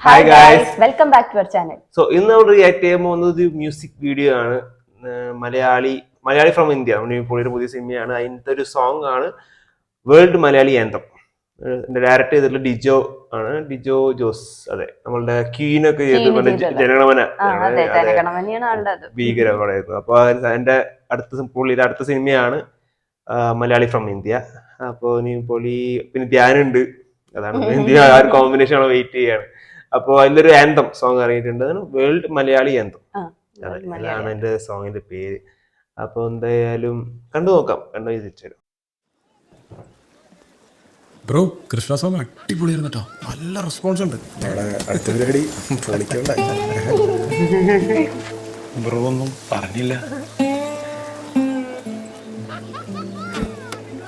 Hi guys, welcome back to our channel. So in our react ചെയ്യുന്ന music video ആണ് Malayali from India. പുള്ളിയുടെ പുതിയ സിനിമയാണ്. അതിന്റെ ഒരു സോങ് ആണ് വേൾഡ് മലയാളി ആന്തം. ഇതിന്റെ ഡയറക്ടർ ചെയ്തിട്ടുള്ള ഡിജോ ആണ്. ഡിജോ ജോസ്. അതെ, നമ്മളുടെ ക്വീൻ ഒക്കെ ജനഗണമന ഭീകര പടമായിരുന്നു. അപ്പൊ അതിന്റെ പുള്ളിയുടെ അടുത്ത സിനിമയാണ് മലയാളി ഫ്രം ഇന്ത്യ. അപ്പൊ പുള്ളി പിന്നെ ധ്യാനുണ്ട്. അതാണ് ഇന്ത്യ ആ ഒരു കോമ്പിനേഷൻ ആണ് വെയിറ്റ് ചെയ്യാണ്. അപ്പൊ അതിലൊരു ആന്തം സോങ് ഇറങ്ങിയിട്ടുണ്ട്, വേൾഡ് മലയാളി ആന്തം. അതാണ് എന്റെ സോങ്ങിന്റെ പേര്. അപ്പൊ എന്തായാലും കണ്ടു നോക്കാം, കണ്ടു തിരിച്ചു. ബ്രോ, കൃഷ്ണ സോങ് അടിപൊളിയായിരുന്നു കേട്ടോ, നല്ല റെസ്പോൺസ് ഉണ്ട്. അടുത്ത പരിപാടി ബ്രോ ഒന്നും പറഞ്ഞില്ല.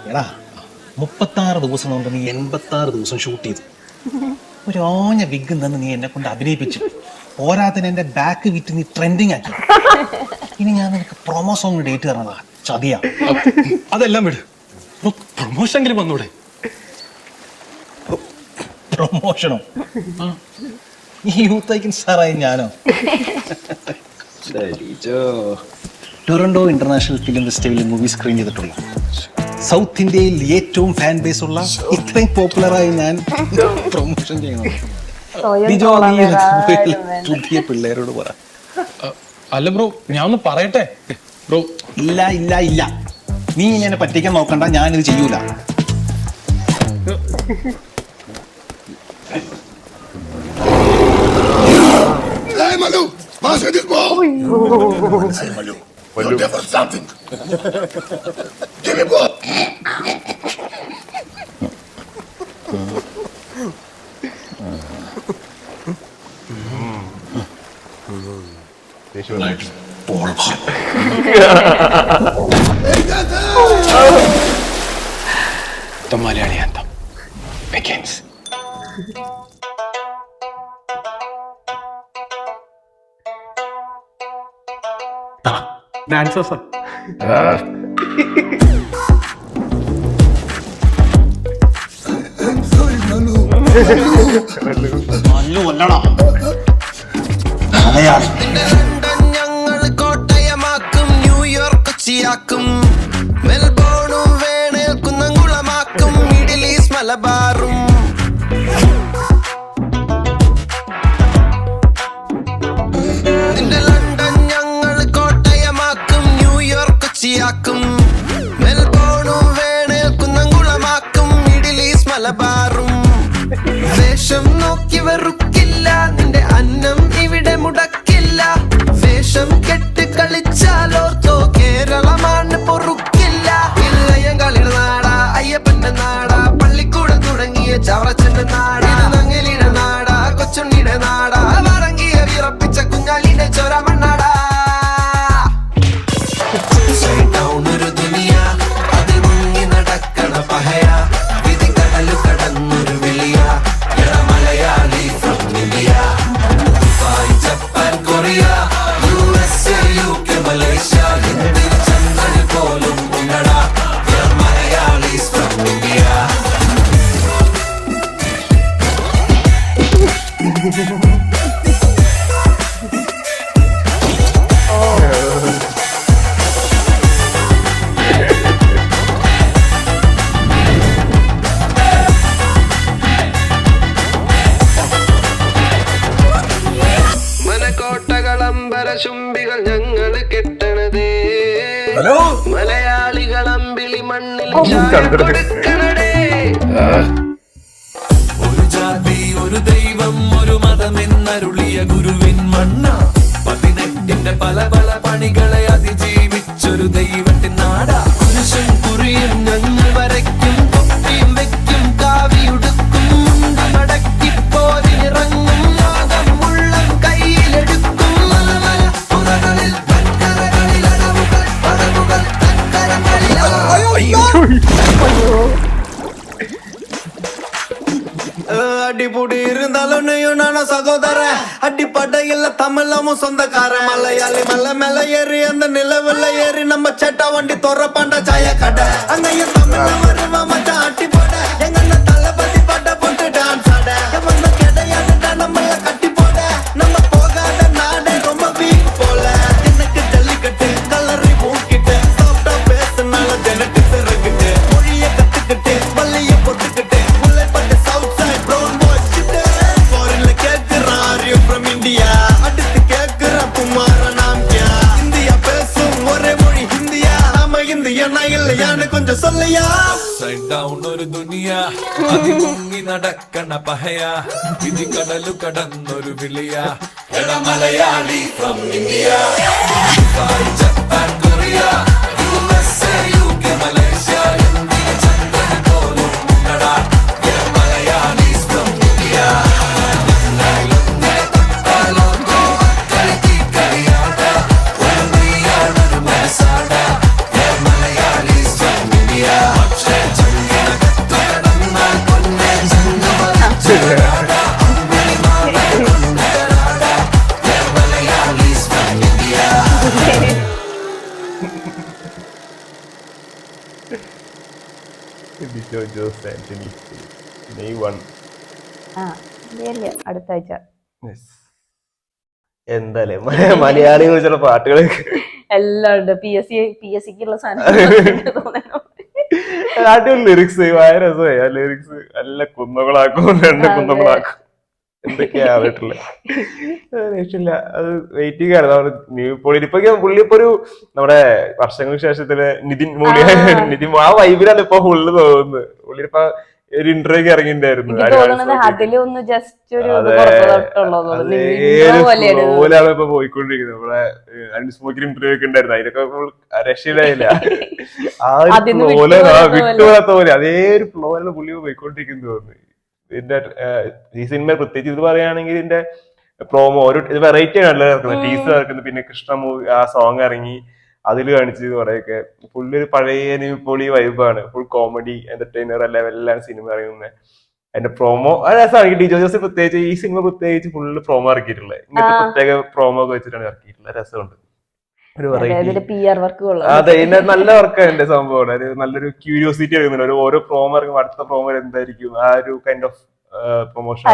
എടാ, 36 ദിവസം കൊണ്ട് നീ 86 ദിവസം ഷൂട്ട് ചെയ്തു. ഒരു ഓഞ്ഞ വിഗ് തന്നെ നീ എന്നെ കൊണ്ട് അഭിനയിപ്പിച്ചു. പോരാത്തിന് എന്റെ ബാക്ക് വിറ്റ് നീ ട്രെൻഡിങ് ആക്കി. ഇനി ഞാൻ നിനക്ക് പ്രൊമോ സോങ് ഡേറ്റ് തരണതാ, ചതിയാ. അതെല്ലാം വിട്, പ്രൊമോഷൻ എങ്കിലും വന്നൂടെ? പ്രൊമോഷനോ? ഈ യൂത്ത് ഐക്കൻ സാറായി ഞാനോ? ടൊറന്റോ ഇന്റർനാഷണൽ ഫിലിം ഫെസ്റ്റിവലിൽ മൂവി സ്ക്രീൻ ചെയ്തിട്ടുള്ള സൗത്ത് ഇന്ത്യയിൽ ഏറ്റവും ഫാൻ ബേസ് ഉള്ള ഇത്രയും പോപ്പുലറായി ഞാൻ പ്രൊമോഷൻ ചെയ്യണം. പുതിയ പിള്ളേരോട് പറ. അല്ല ബ്രോ, ഞാൻ ഒന്ന് പറയട്ടെ ബ്രോ. ഇല്ല ഇല്ല ഇല്ല, നീ എന്നെ പറ്റിക്കാൻ നോക്കണ്ട, ഞാനിത് ചെയ്യൂല. The Malayali anthem begins. Dancers. Mallu അല്ലടാ, മലയാളി. ഞങ്ങൾ കോട്ടയമാക്കും, ന്യൂയോർക്ക് കൊച്ചിയാക്കും, മെൽബോണും വേണേൽ കുന്നംകുളമാക്കും, മിഡിൽ ഈസ്റ്റ് മലബാറും. നിന്റെ ലണ്ടൻ ഞങ്ങൾ കോട്ടയമാക്കും, ന്യൂയോർക്ക് കൊച്ചിയാക്കും, മെൽബോണും വേണേൽ കുന്നംകുളമാക്കും, മിഡിൽ ഈസ്റ്റ് മലബാറും. വേഷം നോക്കി വെറുക്കില്ല, നിന്റെ അന്നം ഇവിടെ മുടക്കില്ല. വേഷം കെട്ട് കളിച്ചാലോർത്തോ, കേരളമാണ് പൊറുക്കില്ല. ഇല്ലയങ്കളിയുടെ നാടാ, അയ്യപ്പന്റെ നാടാ, പള്ളിക്കൂടം തുടങ്ങിയ ചവറച്ചന്റെ നാടാ, നങ്ങലിയുടെ നാടാ, കൊച്ചുണ്ണിയുടെ നാടാ, വറങ്ങിയ വിറപ്പിച്ച കുഞ്ഞാലിന്റെ ചോര മണ്ണാടാ. ഒരു ദുനിയ അതിൽ മുങ്ങി നടക്കണ പഹയ, വിധി കടലു കടന്നൊരു വെളിയ. Malayali from India, Japan, Korea, USA, UK, Malaysia, Indian ചന്ദ്രനിൽ പോലും ഉണ്ടടാ. Malayalees from India. ചുംബികൾ ഞങ്ങൾ കെട്ടണതേ, മലയാളികൾ അമ്പിളി മണ്ണിൽ കൊടുക്കണടേ. ഒരു ജാതി, ഒരു ദൈവം, ഒരു മതമെന്നരുളിയ ഗുരുവിൻ മണ്ണ. 18ന്റെ പല പല പണികളെ അതിജീവിച്ചൊരു ദൈവത്തിൻ നാടാ. പുരുഷൻ കുറിയും ഞങ്ങൾ വരയ്ക്കും, തൊപ്പിയും വെക്കും, കാവിയുടുക്കും, മടക്കി പോരിറങ്ങും, നാദം മുള്ളം കയ്യിലെടുക്കും. அடிபுடி இருந்தாலும் நான சகோதர, அடிப்படையில் தமிழமும் சொந்தக்கார. மலையாளி மலை மேல ஏறி அந்த நிலவுல ஏறி நம்ம சேட்டா வண்டி தொற பாண்ட சாய கடை. அங்கேயும் தமிழ வருவா மச்சான் அட்டி போட, எங்க தளபதி பாட்ட போட்டு டான்ஸ் ஆட. கிடையாது நம்மள അതിമുങ്ങി നടക്കണ പഹയ വിധി കടലു കടന്നൊരു വിളിയ എട Malayali from India Japan Korea USA UK Malaysia India ചന്ദ്രൻ പോലും ഉണ്ടടാ എട Malayali from India Dijo Jose Antony May 1. ആ ശരിയല്ലേ, അടുത്ത ആഴ്ച. Yes. എന്തായാലും മലയാളിയെ കുറിച്ചുള്ള പാട്ടുകൾ എല്ലാം ഉണ്ട്. PSCക്കുള്ള സാധനം. അടിപൊളി ലിറിക്സ്, ഭയങ്കര രസമായി. ആ ലിറിക്സ് നല്ല കുന്നകളാക്കും, രണ്ട് കുന്നകളാക്കും, എന്തൊക്കെയാ അറിയിട്ടുള്ളത്. രക്ഷയില്ല. അത് വെയിറ്റിംഗ് ആണ്. പുള്ളി ഇപ്പൊ ഒരു നമ്മുടെ വർഷങ്ങൾക്ക് ശേഷത്തില് നിതിൻ മോഡി, നിതിൻ ആ വൈബിലാണ് ഇപ്പൊ ഫുള്ള് തോന്നുന്നത്. പുള്ളി ഇപ്പൊ ഒരു ഇന്റർവ്യൂക്ക് ഇറങ്ങിണ്ടായിരുന്നു. അതിലൊന്ന് ജസ്റ്റ് ഒരു പോലാണ് ഇപ്പൊ പോയിക്കൊണ്ടിരിക്കുന്നത്. നമ്മളെ അൺസ്മോക്കിൽ ഇന്റർവ്യൂ ഒക്കെ ഉണ്ടായിരുന്നു. അതിനൊക്കെ രക്ഷയിലായില്ല. ആ ഒരു ഫ്ലോയില് വിട്ടുപോകാത്ത പോലെ അതേ ഒരു ഫ്ലോയിലാണ് പുള്ളി പോയിക്കൊണ്ടിരിക്കുന്നത് തോന്നുന്നു. ഇതിന്റെ ഈ സിനിമ പ്രത്യേകിച്ച് ഇത് പറയുകയാണെങ്കിൽ ഇതിന്റെ പ്രോമോ ഒരു വെറൈറ്റി ആണല്ലോ ഇറക്കുന്നത്. ടീസർ ഇറക്കുന്നത്, പിന്നെ കൃഷ്ണ മൂവി ആ സോങ് ഇറങ്ങി അതിൽ കാണിച്ചത് കുറെയൊക്കെ. പുള്ളി ഒരു പഴയ പൊളി വൈബാണ്. ഫുൾ കോമഡി എന്റർടൈനർ ലെവലിലാണ് സിനിമ ഇറങ്ങുന്നത്. അതിന്റെ പ്രോമോ അത് രസമാണ്. ഡിജോ ജോസ് പ്രത്യേകിച്ച് ഈ സിനിമ പ്രത്യേകിച്ച് ഫുള്ള് പ്രോമോ ഇറക്കിയിട്ടുള്ളത്. ഇങ്ങനത്തെ പ്രത്യേക പ്രോമോ ഒക്കെ വെച്ചിട്ടാണ് ഇറക്കിയിട്ടുള്ളത്. രസമുണ്ട്. ഒരു വെറൈറ്റി. അതെ, ഇതിന്റെ നല്ല വർക്കാണ് എന്റെ സംഭവം. ഒരു നല്ലൊരു ക്യൂരിയോസിറ്റി ഇറങ്ങുന്നുണ്ട്. ഒരു ഓരോ പ്രോമോ ഇറങ്ങും അടുത്ത പ്രോമോ എന്തായിരിക്കും ആ ഒരു കൈൻഡ് ഓഫ് പ്രൊമോഷൻ.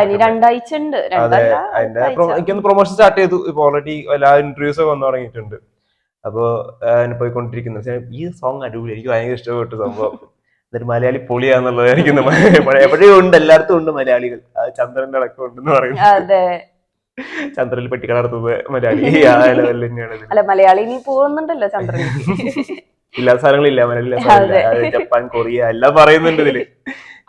അതെ, അതിന്റെ എനിക്കൊന്ന് പ്രൊമോഷൻ സ്റ്റാർട്ട് ചെയ്തു. ഇപ്പൊ ഓൾറെഡി എല്ലാ ഇന്റർവ്യൂസ് ഒക്കെ വന്നു തുടങ്ങിയിട്ടുണ്ട്. അപ്പോ പോയിക്കൊണ്ടിരിക്കുന്നത് ഈ സോങ് അടിപൊളി, എനിക്ക് ഭയങ്കര ഇഷ്ടപ്പെട്ടു സംഭവം. എന്നിട്ട് മലയാളി പൊളിയാന്നുള്ളത് എനിക്ക് എവിടെയും ഉണ്ട്, എല്ലായിടത്തും ഉണ്ട് മലയാളികൾ. ചന്ദ്രന്റെ അടക്കം ഉണ്ടെന്ന് പറയുന്നത്. ചന്ദ്രനിൽ പെട്ടിക്കട നടത്തുന്നത് മലയാളി ആ ലെവലിൽ തന്നെയാണ്. അല്ല, മലയാളി ഇനി പോകുന്നുണ്ടല്ലോ ചന്ദ്രൻ. ഇല്ലാത്ത സ്ഥലങ്ങളില്ല, മലയാളി ജപ്പാൻ കൊറിയ എല്ലാം പറയുന്നുണ്ട് ഇതില്.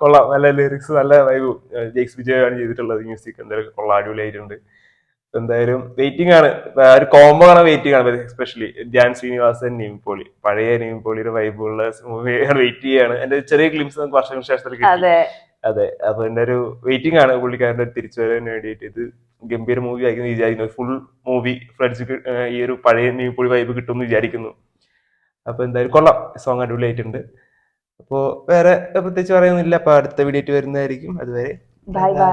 കൊള്ളാം, നല്ല ലിറിക്സ്, നല്ല വൈബ്. ജെയ്ക്സ് വിജയാണ് ചെയ്തിട്ടുള്ളത് മ്യൂസിക്. എന്തായാലും കൊള്ളാം, അടിപൊളിയായിട്ടുണ്ട്. എന്തായാലും വെയിറ്റിംഗ് ആണ്. ഒരു കോംബോ ആണ് വെയിറ്റിംഗ് ആണ്. എസ്പെഷ്യലി ധ്യാൻ ശ്രീനിവാസൻ, നിവിൻ പോളി, പഴയ നിവിൻ പോളിയുടെ വൈബുള്ള മൂവിയാണ് വെയിറ്റ് ചെയ്യാണ്. എന്റെ ചെറിയ ക്ലിംസ് നമുക്ക് വർഷങ്ങൾക്ക് ശേഷത്തിൽ കിട്ടി. അതെ, അപ്പൊ എന്റെ ഒരു വെയിറ്റിംഗ് ആണ് പുള്ളിക്കാരന്റെ തിരിച്ചുവരാൻ വേണ്ടിയിട്ട്. ഇത് ഗംഭീര മൂവി ആയിരിക്കും വിചാരിക്കുന്നു. ഫുൾ മൂവി ഫ്രണ്ട്സ് ഈ ഒരു പഴയ നിവിൻ പോളി വൈബ് കിട്ടുമെന്ന് വിചാരിക്കുന്നു. അപ്പൊ എന്തായാലും കൊള്ളാം, സോങ് അടിപൊളിയായിട്ടുണ്ട്. അപ്പോ വേറെ പ്രത്യേകിച്ച് പറയുന്നില്ല. അപ്പൊ അടുത്ത വീഡിയോ ആയിട്ട് വരുന്നതായിരിക്കും. അതുവരെ ബൈ ബൈ.